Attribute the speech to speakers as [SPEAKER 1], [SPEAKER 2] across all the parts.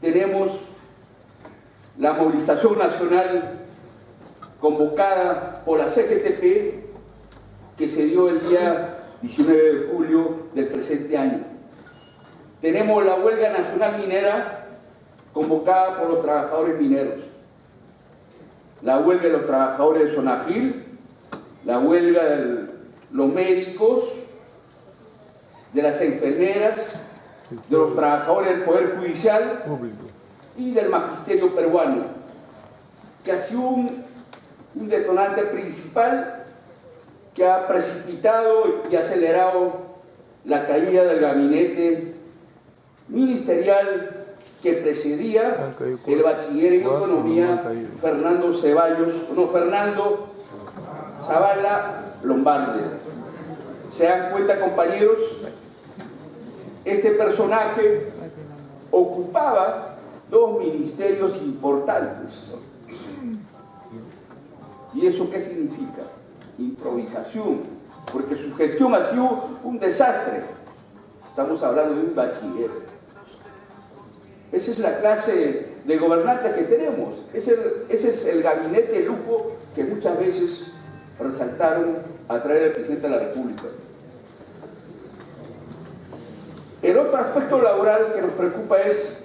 [SPEAKER 1] tenemos la movilización nacional convocada por la CGTP que se dio el día 19 de julio del presente año. Tenemos la huelga nacional minera convocada por los trabajadores mineros, la huelga de los trabajadores de Sonagil, la huelga de los médicos, de las enfermeras, de los trabajadores del Poder Judicial y del magisterio peruano, que ha sido un detonante principal que ha precipitado y acelerado la caída del gabinete ministerial que presidía el bachiller en economía Fernando Zavala Lombardi. ¿Se dan cuenta, compañeros? Este personaje ocupaba dos ministerios importantes. ¿Y eso qué significa? Improvisación, porque su gestión ha sido un desastre. Estamos hablando de un bachiller. Esa es la clase de gobernantes que tenemos. Ese es el gabinete de lujo que muchas veces resaltaron a través del presidente de la República. El otro aspecto laboral que nos preocupa es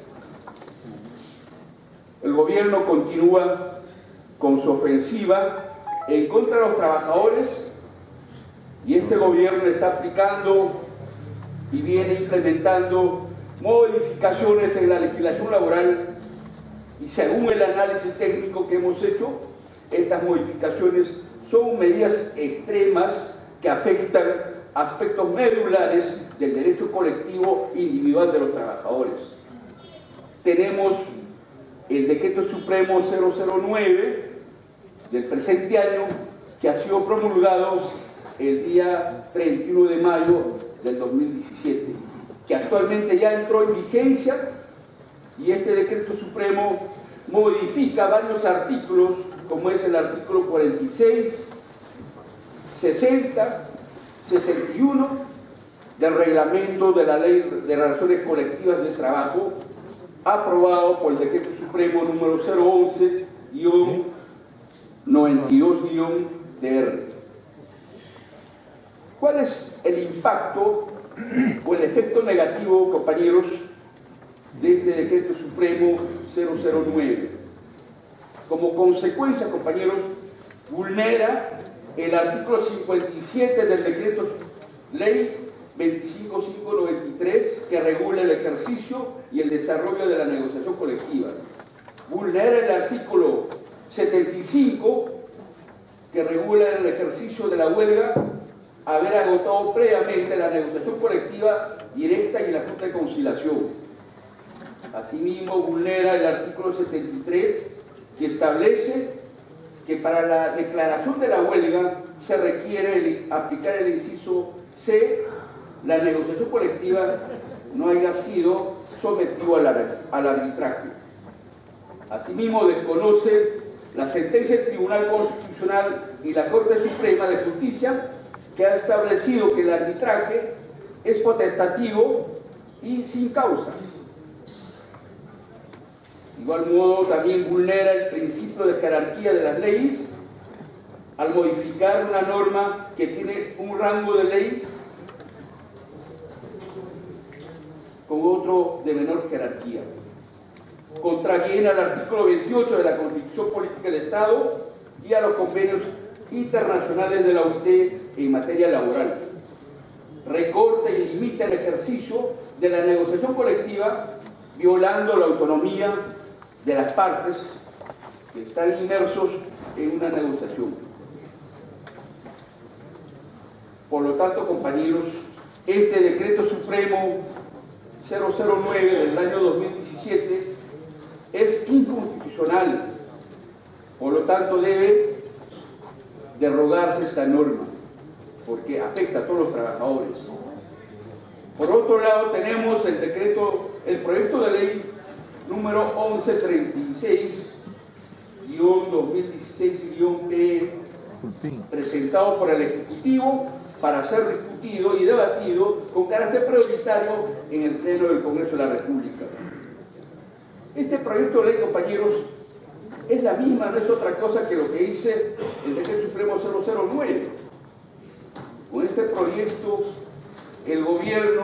[SPEAKER 1] el gobierno continúa con su ofensiva en contra de los trabajadores, y este gobierno está aplicando y viene implementando modificaciones en la legislación laboral, y según el análisis técnico que hemos hecho, estas modificaciones son medidas extremas que afectan aspectos medulares del derecho colectivo individual de los trabajadores. Tenemos el Decreto Supremo 009 del presente año, que ha sido promulgado el día 31 de mayo del 2017, que actualmente ya entró en vigencia, y este Decreto Supremo modifica varios artículos, como es el artículo 46, 60, 61 del reglamento de la Ley de Relaciones Colectivas de Trabajo, aprobado por el Decreto Supremo número 011-92-DR. ¿Cuál es el impacto o el efecto negativo, compañeros, de este Decreto Supremo 009? Como consecuencia, compañeros, vulnera el artículo 57 del Decreto Ley 25593, que regula el ejercicio y el desarrollo de la negociación colectiva. Vulnera el artículo 75, que regula el ejercicio de la huelga, haber agotado previamente la negociación colectiva directa y la Junta de Conciliación. Asimismo, vulnera el artículo 73, que establece que para la declaración de la huelga se requiere aplicar el inciso C: la negociación colectiva no haya sido sometido al arbitraje. Asimismo, desconoce la sentencia del Tribunal Constitucional y la Corte Suprema de Justicia, que ha establecido que el arbitraje es potestativo y sin causa. De igual modo, también vulnera el principio de jerarquía de las leyes al modificar una norma que tiene un rango de ley con otro de menor jerarquía. Contraviene al artículo 28 de la Constitución Política del Estado y a los convenios internacionales de la OIT en materia laboral. Recorta y limita el ejercicio de la negociación colectiva, violando la autonomía de las partes que están inmersos en una negociación. Por lo tanto, compañeros, este Decreto Supremo 009 del año 2017 es inconstitucional. Por lo tanto, debe derogarse esta norma, porque afecta a todos los trabajadores. Por otro lado, tenemos el proyecto de ley número 1136-2016-PE, presentado por el Ejecutivo para ser discutido y debatido con carácter prioritario en el Pleno del Congreso de la República. Este proyecto de ley, compañeros, es la misma, no es otra cosa que lo que dice el Decreto Supremo 009. Con este proyecto, el gobierno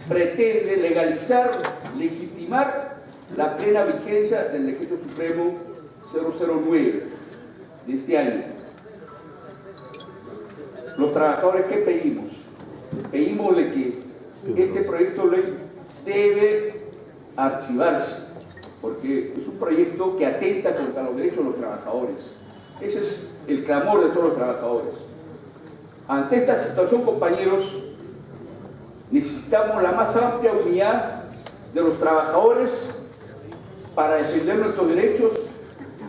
[SPEAKER 1] pretende legalizar, legitimar la plena vigencia del Decreto Supremo 009 de este año. Los trabajadores, ¿qué pedimos? Pedimos de que este proyecto de ley debe archivarse, porque es un proyecto que atenta contra los derechos de los trabajadores. Ese es el clamor de todos los trabajadores. Ante esta situación, compañeros, necesitamos la más amplia unidad de los trabajadores para defender nuestros derechos,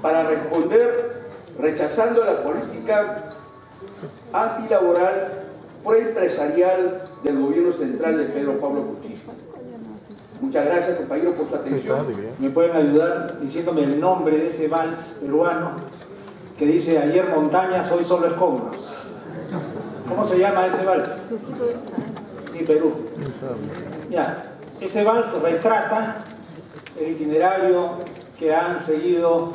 [SPEAKER 1] para responder rechazando la política antilaboral, proempresarial del gobierno central de Pedro Pablo Kuczynski. Muchas gracias, compañeros, por su atención.
[SPEAKER 2] ¿Me pueden ayudar diciéndome el nombre de ese vals peruano que dice ayer montañas, hoy solo escombros? ¿Cómo se llama ese vals? Sí, Perú. Ya, ese vals retrata el itinerario que han seguido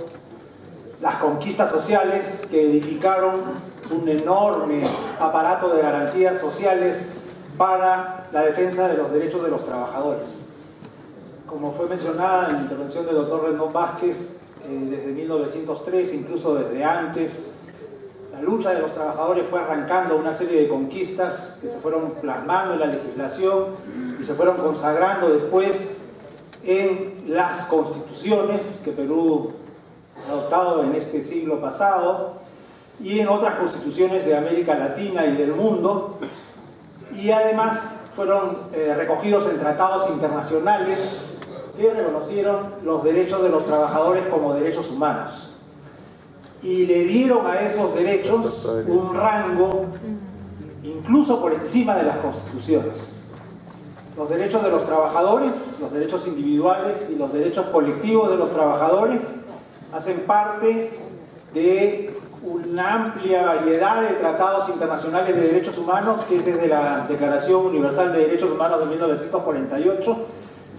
[SPEAKER 2] las conquistas sociales que edificaron un enorme aparato de garantías sociales para la defensa de los derechos de los trabajadores. Como fue mencionada en la intervención del doctor Rendón Vázquez, desde 1903, incluso desde antes, la lucha de los trabajadores fue arrancando una serie de conquistas que se fueron plasmando en la legislación y se fueron consagrando después en las constituciones que Perú ha adoptado en este siglo pasado y en otras constituciones de América Latina y del mundo, y además fueron recogidos en tratados internacionales que reconocieron los derechos de los trabajadores como derechos humanos y le dieron a esos derechos un rango incluso por encima de las constituciones. Los derechos de los trabajadores, los derechos individuales y los derechos colectivos de los trabajadores hacen parte de una amplia variedad de tratados internacionales de derechos humanos que desde la Declaración Universal de Derechos Humanos de 1948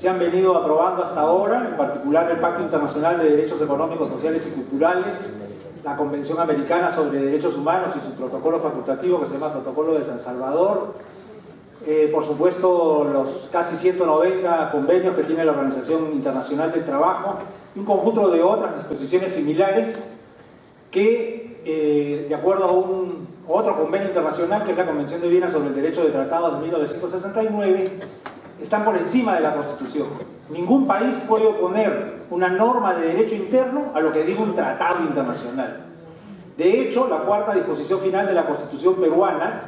[SPEAKER 2] se han venido aprobando hasta ahora, en particular el Pacto Internacional de Derechos Económicos, Sociales y Culturales, la Convención Americana sobre Derechos Humanos y su protocolo facultativo que se llama Protocolo de San Salvador, por supuesto los casi 190 convenios que tiene la Organización Internacional del Trabajo y un conjunto de otras disposiciones similares que, de acuerdo a otro convenio internacional, que es la Convención de Viena sobre el Derecho de Tratados de 1969, están por encima de la Constitución. Ningún país puede oponer una norma de derecho interno a lo que diga un tratado internacional. De hecho, la cuarta disposición final de la Constitución peruana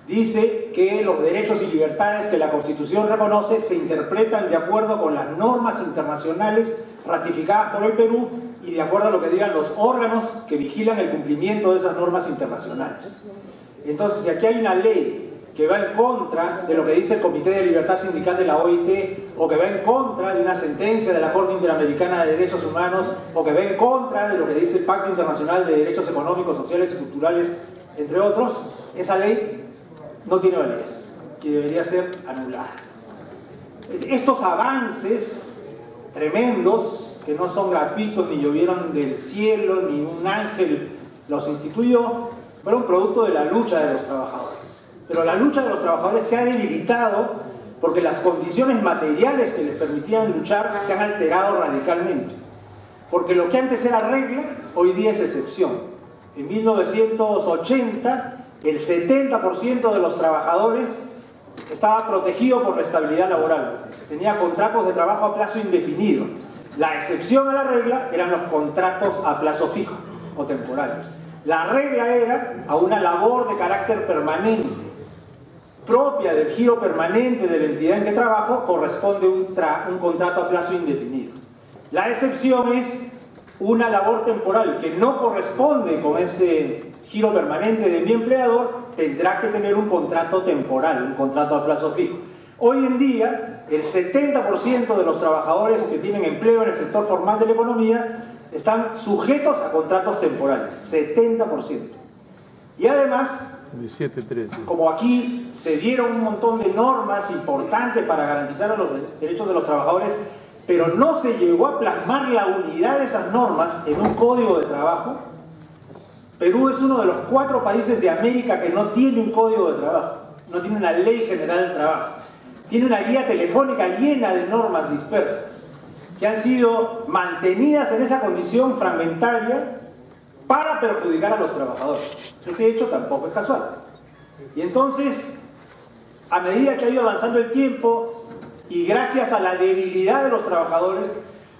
[SPEAKER 2] dice que los derechos y libertades que la Constitución reconoce se interpretan de acuerdo con las normas internacionales ratificadas por el Perú y de acuerdo a lo que digan los órganos que vigilan el cumplimiento de esas normas internacionales. Entonces, si aquí hay una ley que va en contra de lo que dice el Comité de Libertad Sindical de la OIT, o que va en contra de una sentencia de la Corte Interamericana de Derechos Humanos, o que va en contra de lo que dice el Pacto Internacional de Derechos Económicos, Sociales y Culturales, entre otros, esa ley no tiene validez y debería ser anulada. Estos avances tremendos, que no son gratuitos ni llovieron del cielo, ni un ángel los instituyó, fueron producto de la lucha de los trabajadores. Pero la lucha de los trabajadores se ha debilitado porque las condiciones materiales que les permitían luchar se han alterado radicalmente. Porque lo que antes era regla, hoy día es excepción. En 1980, el 70% de los trabajadores estaba protegido por la estabilidad laboral. Tenía contratos de trabajo a plazo indefinido. La excepción a la regla eran los contratos a plazo fijo o temporales. La regla era a una labor de carácter permanente. Propia del giro permanente de la entidad en que trabajo, corresponde un contrato a plazo indefinido. La excepción es una labor temporal que no corresponde con ese giro permanente de mi empleador, tendrá que tener un contrato temporal, un contrato a plazo fijo. Hoy en día, el 70% de los trabajadores que tienen empleo en el sector formal de la economía están sujetos a contratos temporales, 70%. Y además,
[SPEAKER 3] 17-13.
[SPEAKER 2] como aquí se dieron un montón de normas importantes para garantizar los derechos de los trabajadores, pero no se llegó a plasmar la unidad de esas normas en un código de trabajo. Perú es uno de los 4 países de América que no tiene un código de trabajo, no tiene una ley general del trabajo. Tiene una guía telefónica llena de normas dispersas que han sido mantenidas en esa condición fragmentaria para perjudicar a los trabajadores. Ese hecho tampoco es casual. Y entonces, a medida que ha ido avanzando el tiempo y gracias a la debilidad de los trabajadores,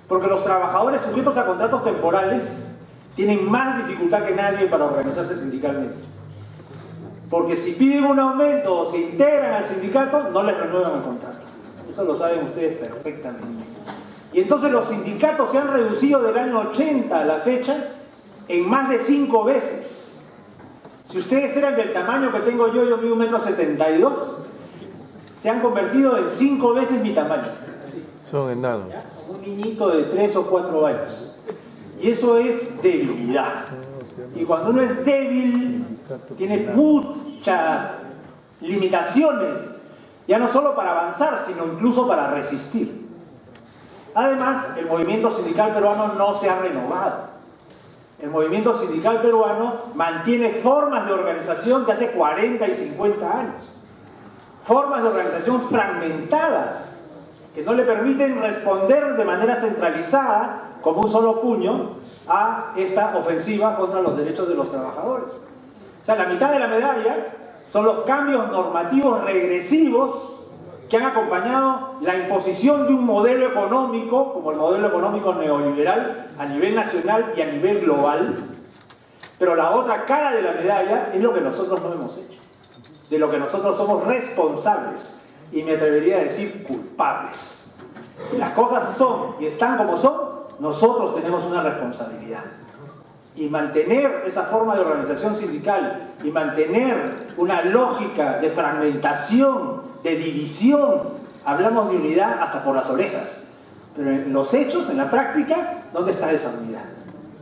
[SPEAKER 2] porque los trabajadores sujetos a contratos temporales tienen más dificultad que nadie para organizarse sindicalmente. Porque si piden un aumento o se integran al sindicato, no les renuevan el contrato. Eso lo saben ustedes perfectamente. Y entonces los sindicatos se han reducido del año 80 a la fecha en más de 5 veces. Si ustedes eran del tamaño que tengo yo mido 1,72 m, se han convertido en 5 veces mi tamaño.
[SPEAKER 3] Son enanos.
[SPEAKER 2] ¿Ya? Como un niñito de 3 o 4 años. Y eso es debilidad. Y cuando uno es débil, tiene muchas limitaciones, ya no solo para avanzar, sino incluso para resistir. Además, el movimiento sindical peruano no se ha renovado. El movimiento sindical peruano mantiene formas de organización de hace 40 y 50 años. Formas de organización fragmentadas, que no le permiten responder de manera centralizada, como un solo puño, a esta ofensiva contra los derechos de los trabajadores. O sea, la mitad de la medalla son los cambios normativos regresivos que han acompañado la imposición de un modelo económico, como el modelo económico neoliberal, a nivel nacional y a nivel global. Pero la otra cara de la medalla es lo que nosotros no hemos hecho, de lo que nosotros somos responsables, y me atrevería a decir culpables. Si las cosas son y están como son, nosotros tenemos una responsabilidad. Y mantener esa forma de organización sindical y mantener una lógica de fragmentación, de división, hablamos de unidad hasta por las orejas. Pero en los hechos, en la práctica, ¿dónde está esa unidad?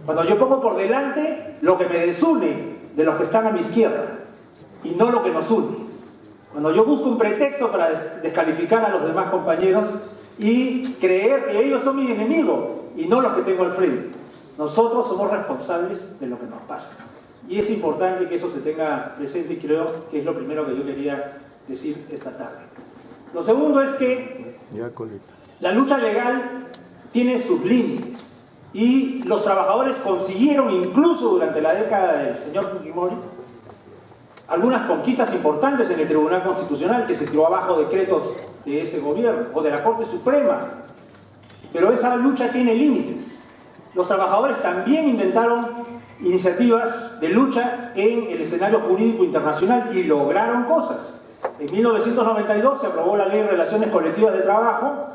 [SPEAKER 2] Cuando yo pongo por delante lo que me desune de los que están a mi izquierda y no lo que nos une. Cuando yo busco un pretexto para descalificar a los demás compañeros y creer que ellos son mi enemigo y no los que tengo al frente. Nosotros somos responsables de lo que nos pasa. Y es importante que eso se tenga presente, y creo que es lo primero que yo quería decir esta tarde. Lo segundo es que la lucha legal tiene sus límites y los trabajadores consiguieron, incluso durante la década del señor Fujimori, algunas conquistas importantes en el Tribunal Constitucional, que se tiró abajo decretos de ese gobierno o de la Corte Suprema. Pero esa lucha tiene límites. Los trabajadores también intentaron iniciativas de lucha en el escenario jurídico internacional y lograron cosas. En 1992 se aprobó la Ley de Relaciones Colectivas de Trabajo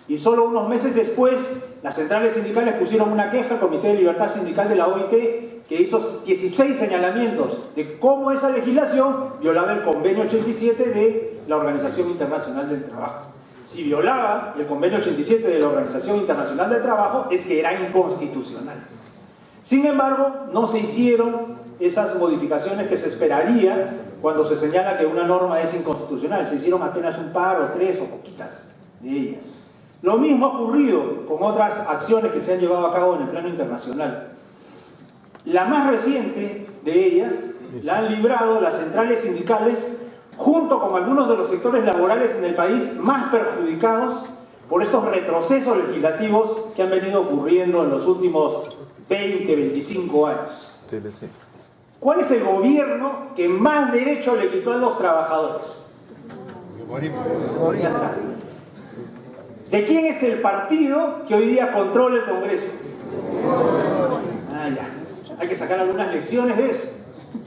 [SPEAKER 2] y solo unos meses después las centrales sindicales pusieron una queja al Comité de Libertad Sindical de la OIT, que hizo 16 señalamientos de cómo esa legislación violaba el Convenio 87 de la Organización Internacional del Trabajo. Si violaba el Convenio 87 de la Organización Internacional del Trabajo, es que era inconstitucional. Sin embargo, no se hicieron esas modificaciones que se esperaría cuando se señala que una norma es inconstitucional. Se hicieron apenas un par o 3 o poquitas de ellas. Lo mismo ha ocurrido con otras acciones que se han llevado a cabo en el plano internacional. La más reciente de ellas la han librado las centrales sindicales junto con algunos de los sectores laborales en el país más perjudicados por estos retrocesos legislativos que han venido ocurriendo en los últimos 20, 25 años. ¿Cuál es el gobierno que más derecho le quitó a los trabajadores? ¿De quién es el partido que hoy día controla el Congreso? Ya. Hay que sacar algunas lecciones de eso,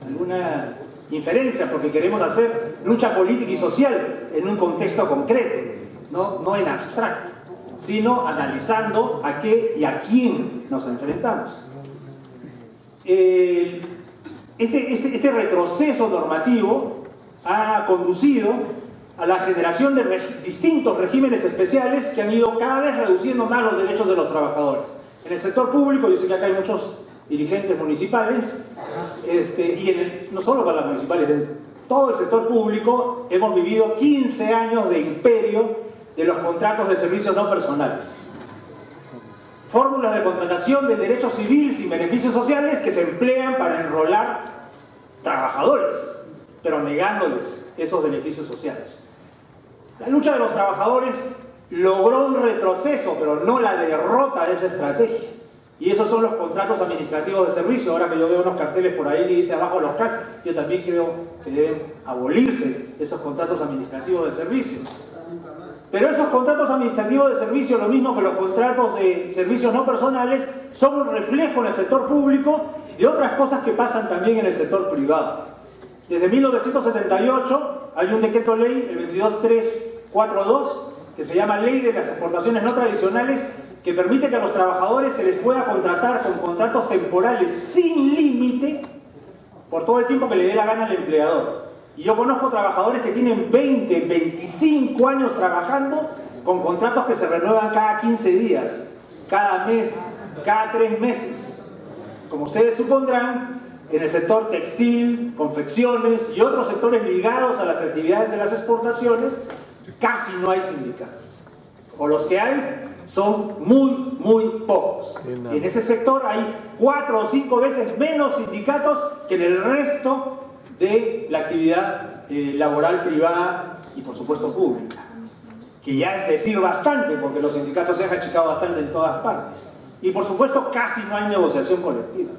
[SPEAKER 2] alguna inferencia, porque queremos hacer lucha política y social en un contexto concreto, no en abstracto, sino analizando a qué y a quién nos enfrentamos. Este retroceso normativo ha conducido a la generación de distintos regímenes especiales que han ido cada vez reduciendo más los derechos de los trabajadores. En el sector público, yo sé que acá hay muchos dirigentes municipales, y no solo para las municipales, en todo el sector público hemos vivido 15 años de imperio de los contratos de servicios no personales. fórmulas de contratación de derechos civiles y beneficios sociales que se emplean para enrolar trabajadores, pero negándoles esos beneficios sociales. La lucha de los trabajadores logró un retroceso, pero no la derrota de esa estrategia. Y esos son los contratos administrativos de servicio. Ahora que yo veo unos carteles por ahí que dice abajo los CAS, yo también creo que deben abolirse esos contratos administrativos de servicio. Pero esos contratos administrativos de servicio, lo mismo que los contratos de servicios no personales, son un reflejo en el sector público de otras cosas que pasan también en el sector privado. Desde 1978 hay un decreto ley, el 22342, que se llama Ley de las Exportaciones No Tradicionales, que permite que a los trabajadores se les pueda contratar con contratos temporales sin límite por todo el tiempo que le dé la gana al empleador. Y yo conozco trabajadores que tienen 20, 25 años trabajando con contratos que se renuevan cada 15 días, cada mes, cada 3 meses. Como ustedes supondrán, en el sector textil, confecciones y otros sectores ligados a las actividades de las exportaciones, casi no hay sindicatos. O los que hay son muy pocos. En ese sector hay 4 o 5 veces menos sindicatos que en el resto de la actividad laboral privada y por supuesto pública, que ya es decir bastante, porque los sindicatos se han achicado bastante en todas partes. Y por supuesto casi no hay negociación colectiva.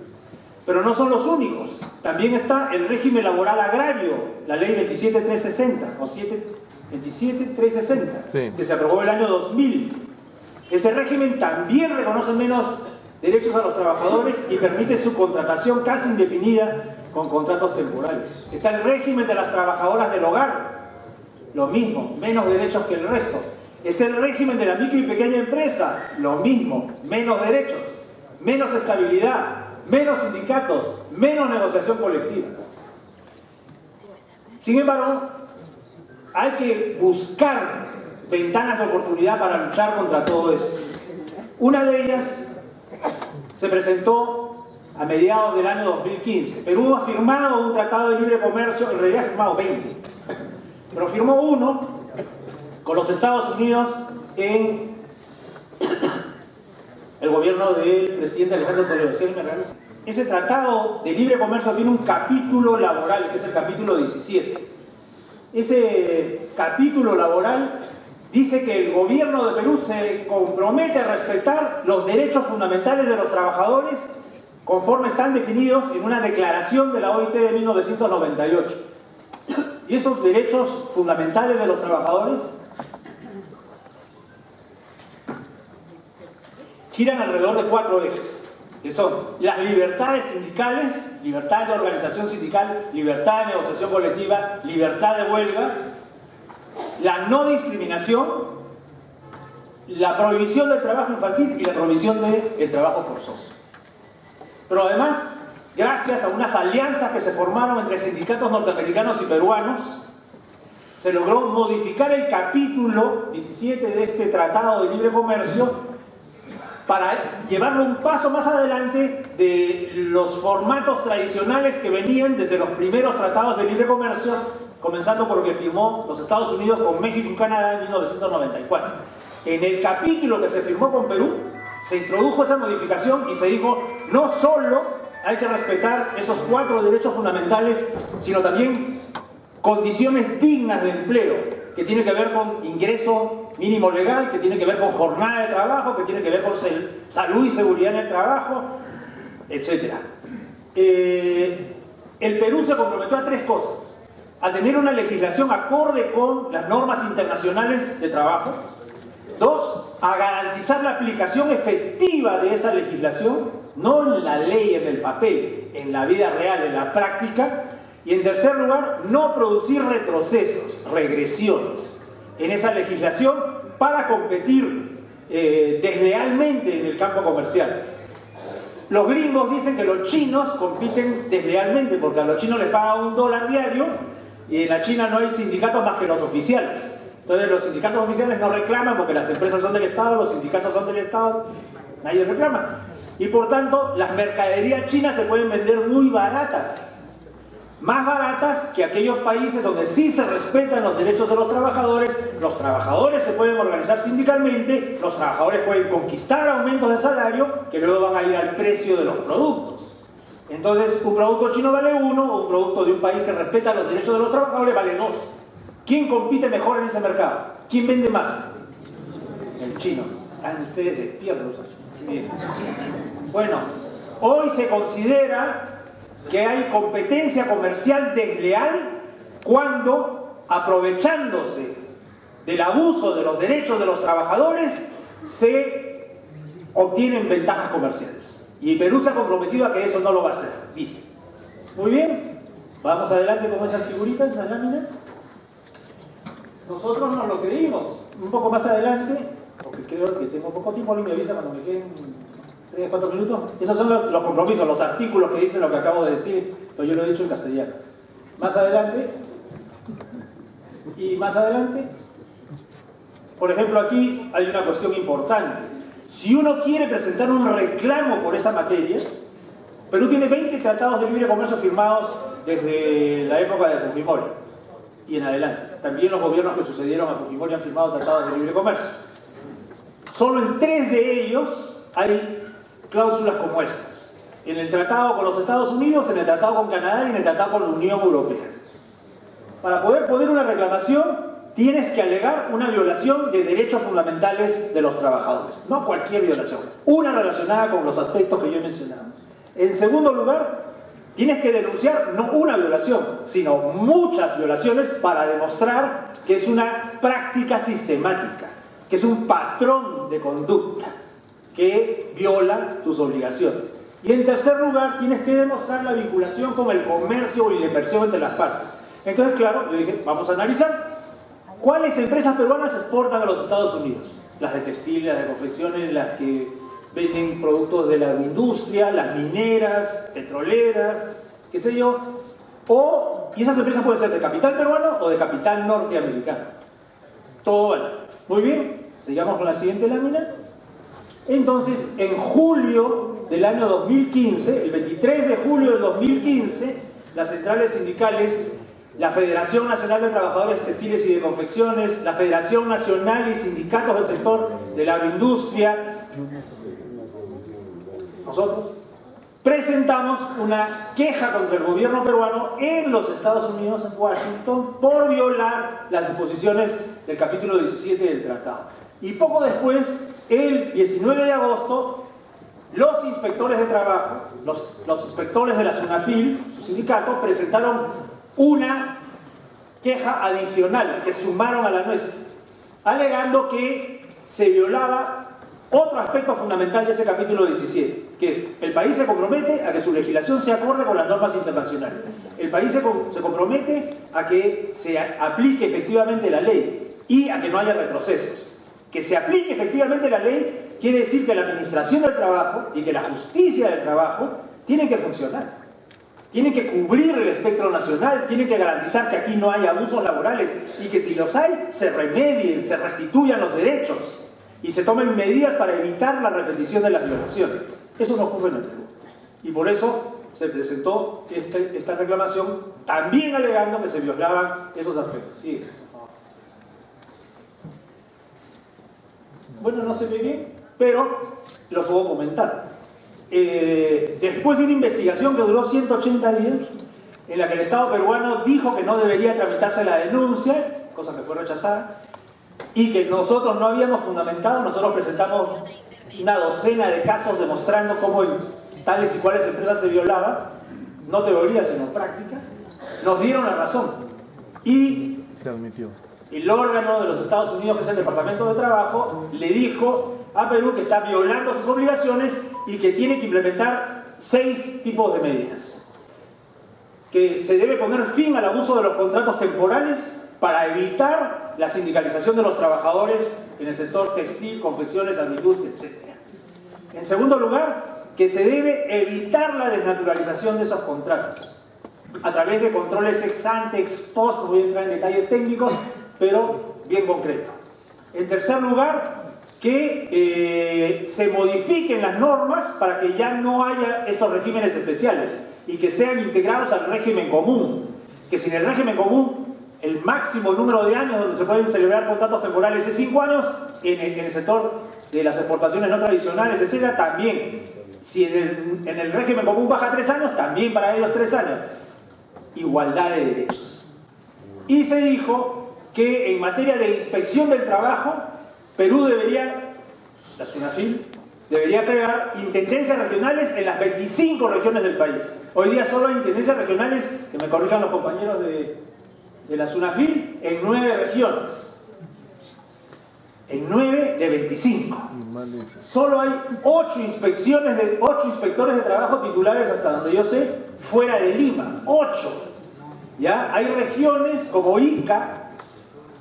[SPEAKER 2] Pero no son los únicos. También está el régimen laboral agrario, la ley 27360 o 27360, sí, que se aprobó el año 2000. Ese régimen también reconoce menos derechos a los trabajadores y permite su contratación casi indefinida con contratos temporales. Está el régimen de las trabajadoras del hogar, lo mismo, menos derechos que el resto. Está el régimen de la micro y pequeña empresa, lo mismo, menos derechos, menos estabilidad, menos sindicatos, menos negociación colectiva. Sin embargo, hay que buscar ventanas de oportunidad para luchar contra todo esto. Una de ellas se presentó a mediados del año 2015. Perú ha firmado un tratado de libre comercio, en realidad ha firmado 20, pero firmó uno con los Estados Unidos en el gobierno del presidente Alejandro Toledo. Ese tratado de libre comercio tiene un capítulo laboral, que es el capítulo 17. Ese capítulo laboral dice que el gobierno de Perú se compromete a respetar los derechos fundamentales de los trabajadores conforme están definidos en una declaración de la OIT de 1998. Y esos derechos fundamentales de los trabajadores giran alrededor de 4 ejes, que son las libertades sindicales, libertad de organización sindical, libertad de negociación colectiva, libertad de huelga, la no discriminación, la prohibición del trabajo infantil y la prohibición del trabajo forzoso. Pero además, gracias a unas alianzas que se formaron entre sindicatos norteamericanos y peruanos, se logró modificar el capítulo 17 de este Tratado de Libre Comercio para llevarlo un paso más adelante de los formatos tradicionales que venían desde los primeros tratados de libre comercio, comenzando por lo que firmó los Estados Unidos con México y Canadá en 1994. En el capítulo que se firmó con Perú, se introdujo esa modificación y se dijo, no solo hay que respetar esos 4 derechos fundamentales, sino también condiciones dignas de empleo, que tiene que ver con ingreso mínimo legal, que tiene que ver con jornada de trabajo, que tiene que ver con salud y seguridad en el trabajo, etc. El Perú se comprometió a 3 cosas: a tener una legislación acorde con las normas internacionales de trabajo; 2, a garantizar la aplicación efectiva de esa legislación, no en la ley, en el papel, en la vida real, en la práctica; y en tercer lugar, no producir retrocesos, regresiones en esa legislación para competir deslealmente en el campo comercial. Los gringos dicen que los chinos compiten deslealmente porque a los chinos les pagan $1 diario y en la China no hay sindicatos más que los oficiales. Entonces los sindicatos oficiales no reclaman porque las empresas son del Estado, los sindicatos son del Estado, nadie reclama. Y por tanto, las mercaderías chinas se pueden vender muy baratas, más baratas que aquellos países donde sí se respetan los derechos de los trabajadores se pueden organizar sindicalmente, los trabajadores pueden conquistar aumentos de salario que luego van a ir al precio de los productos. Entonces, un producto chino vale 1, un producto de un país que respeta los derechos de los trabajadores vale 2. ¿Quién compite mejor en ese mercado? ¿Quién vende más? El chino. Están ustedes despiertos. Bien. Bueno, hoy se considera que hay competencia comercial desleal cuando, aprovechándose del abuso de los derechos de los trabajadores, se obtienen ventajas comerciales. Y Perú se ha comprometido a que eso no lo va a hacer, dice. Muy bien, vamos adelante con esas figuritas, las láminas. Nosotros nos lo creímos. Un poco más adelante, porque creo que tengo poco tiempo, y me avisa cuando me queden 3 o 4 minutos. Esos son los compromisos, los artículos que dicen lo que acabo de decir, pero yo lo he dicho en castellano. Más adelante, y más adelante, por ejemplo, aquí hay una cuestión importante. Si uno quiere presentar un reclamo por esa materia, Perú tiene 20 tratados de libre comercio firmados desde la época de Fujimori y en adelante. También los gobiernos que sucedieron a Fujimori han firmado tratados de libre comercio. Solo en 3 de ellos hay cláusulas como estas. En el tratado con los Estados Unidos, en el tratado con Canadá y en el tratado con la Unión Europea. Para poder poner una reclamación, tienes que alegar una violación de derechos fundamentales de los trabajadores. No cualquier violación, una relacionada con los aspectos que yo he mencionado. En segundo lugar, tienes que denunciar no una violación, sino muchas violaciones para demostrar que es una práctica sistemática, que es un patrón de conducta que viola tus obligaciones. Y en tercer lugar, tienes que demostrar la vinculación con el comercio y la inversión entre las partes. Entonces, claro, yo dije, vamos a analizar cuáles empresas peruanas exportan a los Estados Unidos. Las de textiles, las de confecciones, las que venden productos de la industria, las mineras, petroleras, qué sé yo. Y esas empresas pueden ser de capital peruano o de capital norteamericano. Todo vale. Muy bien, sigamos con la siguiente lámina. Entonces, en julio del año 2015, el 23 de julio del 2015, las centrales sindicales, la Federación Nacional de Trabajadores Textiles y de Confecciones, la Federación Nacional y sindicatos del sector de la agroindustria, nosotros presentamos una queja contra el gobierno peruano en los Estados Unidos, en Washington, por violar las disposiciones del capítulo 17 del tratado. Y poco después, el 19 de agosto, los inspectores de trabajo, los inspectores de la SUNAFIL, su sindicato, presentaron una queja adicional que sumaron a la nuestra, alegando que se violaba otro aspecto fundamental de ese capítulo 17, que es, el país se compromete a que su legislación se acorde con las normas internacionales. El país se compromete a que se aplique efectivamente la ley y a que no haya retrocesos. Que se aplique efectivamente la ley quiere decir que la administración del trabajo y que la justicia del trabajo tienen que funcionar. Tienen que cubrir el espectro nacional, tienen que garantizar que aquí no hay abusos laborales y que si los hay, se remedien, se restituyan los derechos y se tomen medidas para evitar la repetición de las violaciones. Eso no ocurre en el Perú. Y por eso se presentó esta reclamación, también alegando que se violaban esos aspectos. Sí. Bueno, no se ve bien, pero lo puedo comentar. Después de una investigación que duró 180 días, en la que el Estado peruano dijo que no debería tramitarse la denuncia, cosa que fue rechazada, y que nosotros no habíamos fundamentado, nosotros presentamos una docena de casos demostrando cómo en tales y cuales empresas se violaba, no teoría sino práctica, nos dieron la razón. Y el órgano de los Estados Unidos, que es el Departamento de Trabajo, le dijo a Perú que está violando sus obligaciones y que tiene que implementar 6 tipos de medidas. Que se debe poner fin al abuso de los contratos temporales para evitar la sindicalización de los trabajadores en el sector textil, confecciones, agroindustria, etc. En segundo lugar, que se debe evitar la desnaturalización de esos contratos a través de controles ex ante, ex post, no voy a entrar en detalles técnicos, pero bien concreto. En tercer lugar, que se modifiquen las normas para que ya no haya estos regímenes especiales. y que sean integrados al régimen común. Que si en el régimen común el máximo número de años donde se pueden celebrar contratos temporales es 5 años, en el sector de las exportaciones no tradicionales, etcétera, también. Si en el régimen común baja 3 años, también para ellos 3 años. Igualdad de derechos. Y se dijo que en materia de inspección del trabajo, Perú debería, la SUNAFIL, debería crear intendencias regionales en las 25 regiones del país. Hoy día solo hay intendencias regionales, que me corrijan los compañeros de la SUNAFIL, en 9 regiones. En 9 de 25. Solo hay 8 inspectores de trabajo titulares, hasta donde yo sé, fuera de Lima. 8. ¿Ya? Hay regiones como Ica,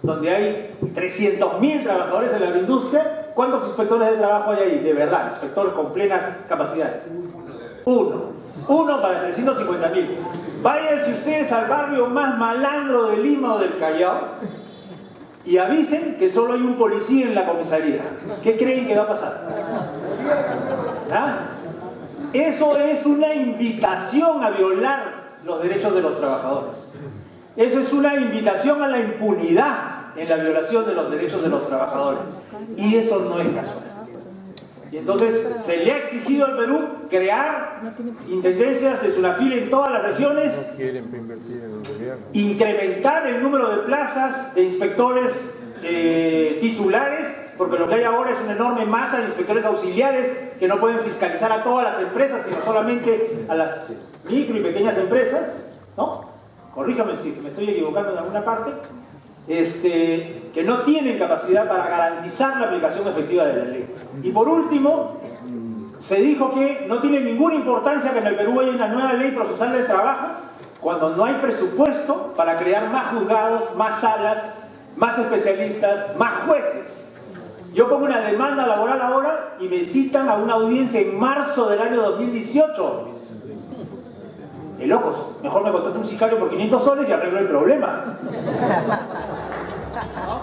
[SPEAKER 2] donde hay 300.000 trabajadores en la agroindustria. ¿Cuántos inspectores de trabajo hay ahí? De verdad, inspectores con plenas capacidades. Uno para 350.000. Váyanse ustedes al barrio más malandro de Lima o del Callao y avisen que solo hay un policía en la comisaría. ¿Qué creen que va a pasar? ¿Ah? Eso es una invitación a violar los derechos de los trabajadores. Eso es una invitación a la impunidad en la violación de los derechos de los trabajadores. Y eso no es casual. Y entonces se le ha exigido al Perú crear intendencias de SUNAFIL en todas las regiones, incrementar el número de plazas de inspectores titulares, porque lo que hay ahora es una enorme masa de inspectores auxiliares que no pueden fiscalizar a todas las empresas, sino solamente a las micro y pequeñas empresas, ¿no? Corríjame si me estoy equivocando en alguna parte. Que no tienen capacidad para garantizar la aplicación efectiva de la ley. Y por último, se dijo que no tiene ninguna importancia que en el Perú haya una nueva ley procesal del trabajo cuando no hay presupuesto para crear más juzgados, más salas, más especialistas, más jueces. Yo pongo una demanda laboral ahora y me citan a una audiencia en marzo del año 2018. De locos, mejor me contrato un sicario por 500 soles y arreglo el problema. ¿No?